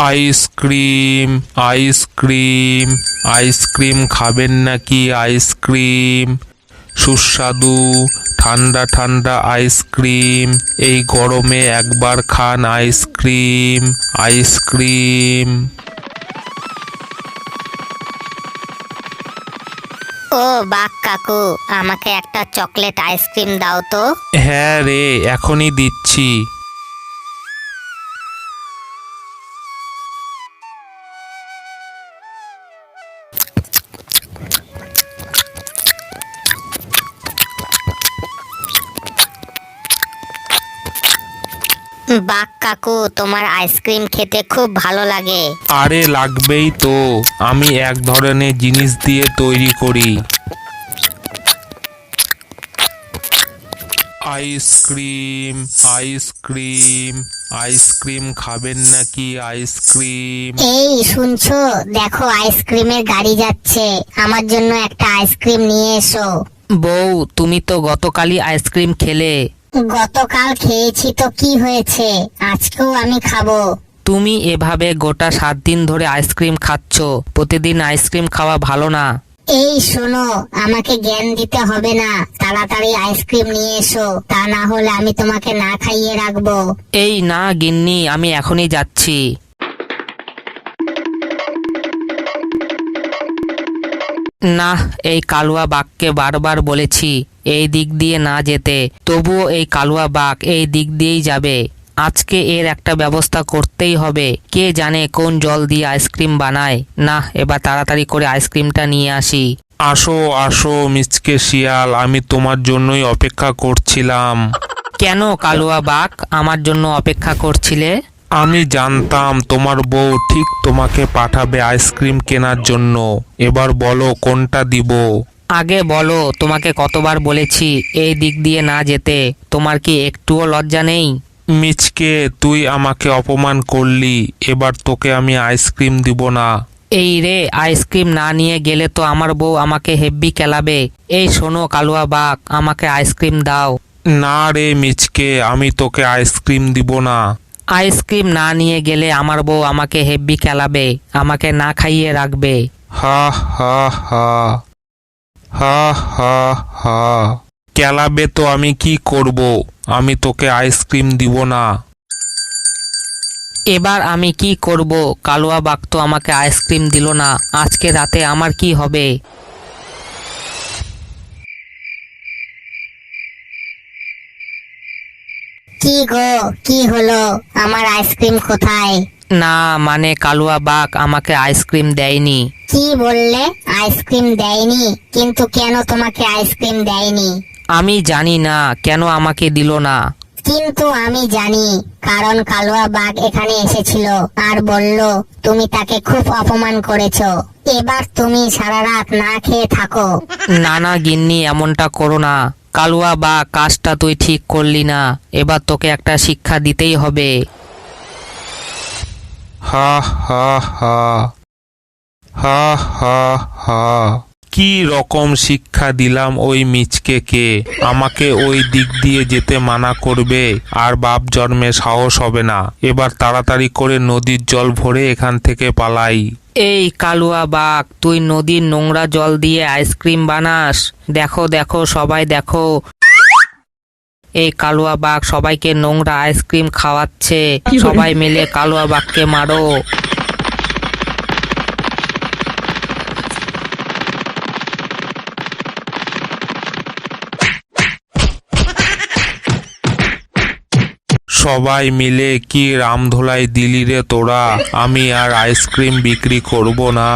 Ice cream ice cream ice cream খাবেন নাকি ice cream? সুস্বাদু ঠান্ডা ঠান্ডা আইসক্রিম, এই গরমে একবার খান আইসক্রিম। আইসক্রিম। ও বাঘ কাকু, আমাকে একটা চকলেট আইসক্রিম দাও তো। হ্যাঁ রে, এখনই দিচ্ছি। বাঘ কাকু, তোমার আইসক্রিম খেতে খুব ভালো লাগে। আরে লাগবেই তো, আমি এক ধরনের জিনিস দিয়ে তৈরি করি। আইসক্রিম আইসক্রিম আইসক্রিম খাবেন নাকি আইসক্রিম? এই শুনছো, দেখো আইসক্রিমের গাড়ি যাচ্ছে, আমার জন্য একটা আইসক্রিম নিয়ে এসো। বউ, তুমি তো গতকালই আইসক্রিম খেলে। গতকাল খেয়েছি তো কি হয়েছে, আজকেও আমি খাবো। তুমি এভাবে গোটা 7 দিন ধরে আইসক্রিম খাচ্ছ, প্রতিদিন আইসক্রিম খাওয়া ভালো না। এই শোনো, আমাকে জ্ঞান দিতে হবে না, তাড়াতাড়ি আইসক্রিম নিয়ে এসো, তা না হলে আমি তোমাকে না খাইয়ে রাখবো। এই না গিন্নি, আমি এখনই যাচ্ছি। না, এই কালুয়া বাঘকে বারবার বলেছি এই দিক দিয়ে না যেতে, তবুও এই কালুয়া বাঘ এই দিক দিয়েই যাবে। আজকে এর একটা ব্যবস্থা করতেই হবে। কে জানে কোন জল দিয়ে আইসক্রিম বানায়। না, এবার তাড়াতাড়ি করে আইসক্রিমটা নিয়ে আসি। আসো আসো মিচকে শিয়াল, আমি তোমার জন্যই অপেক্ষা করছিলাম। কেন কালুয়া বাঘ আমার জন্য অপেক্ষা করছিলে? আমি জানতাম তোমার বউ ঠিক তোমাকে পাঠাবে আইসক্রিম কেনার জন্য। এবার বলো কোনটা দিব। আগে বলো, তোমাকে কতবার বলেছি এই দিক দিয়ে না যেতে, তোমার কি একটুও লজ্জা নেই? মিচকে, তুই আমাকে অপমান করলি, এবার তোকে আমি আইসক্রিম দিব না। এই রে, আইসক্রিম না নিয়ে গেলে তো আমার বউ আমাকে হেব্বি কেলাবে। এই শোনো কালুয়া বাঘ, আমাকে আইসক্রিম দাও। না রে মিচকে, আমি তোকে আইসক্রিম দিব না। আইসক্রিম না নিয়ে গেলে আমার বউ আমাকে হেব্বি কেলাবে, আমাকে না খাইয়ে রাখবে। হা হা হা হা হা হা। কেলাবে তো আমি কি করব? আমি তোকে আইসক্রিম দিব না। এবার আমি কি করব? কালুয়া বাঘ তো আমাকে আইসক্রিম দিল না, আজকে রাতে আমার কি হবে? কি গো, কি হলো, আমার আইসক্রিম কোথায়? না মানে কালুয়া বাঘ আমাকে আইসক্রিম দেয়নি। কি বললে? আইসক্রিম দেয়নি? কিন্তু কেন তোমাকে আইসক্রিম দেয়নি? আমি জানি না কেন আমাকে দিল না। কিন্তু আমি জানি, কারণ কালুয়া বাঘ এখানে এসেছিল আর বলল তুমি তাকে খুব অপমান করেছো। এবার তুমি সারা রাত না খেয়ে থাকো। না না গিন্নি, এমনটা করো না। কালুয়া বাঘ, কাজটা তুই ঠিক করলি না, এবার তোকে একটা শিক্ষা দিতেই হবে। হা হা হা হা হা হা। কি রকম শিক্ষা দিলাম ওই মিচকেকে? আমাকে ওই দিক দিয়ে যেতে মানা করবে, আর বাপ জন্মে সাহস হবে না। এবার তাড়াতাড়ি করে নদীর জল ভরে এখান থেকে পালাই। এই কালুয়া বাঘ, তুই নদীর নোংরা জল দিয়ে আইসক্রিম বানাস? দেখো দেখো সবাই দেখো, এই কালুয়া বাঘ সবাইকে নোংরা আইসক্রিম খাওয়াচ্ছে। সবাই মিলে কালুয়া বাঘকে মারো। সবাই মিলে কি রামধোলাই দিলি রে তোরা! আমি আর আইসক্রিম বিক্রি করব না।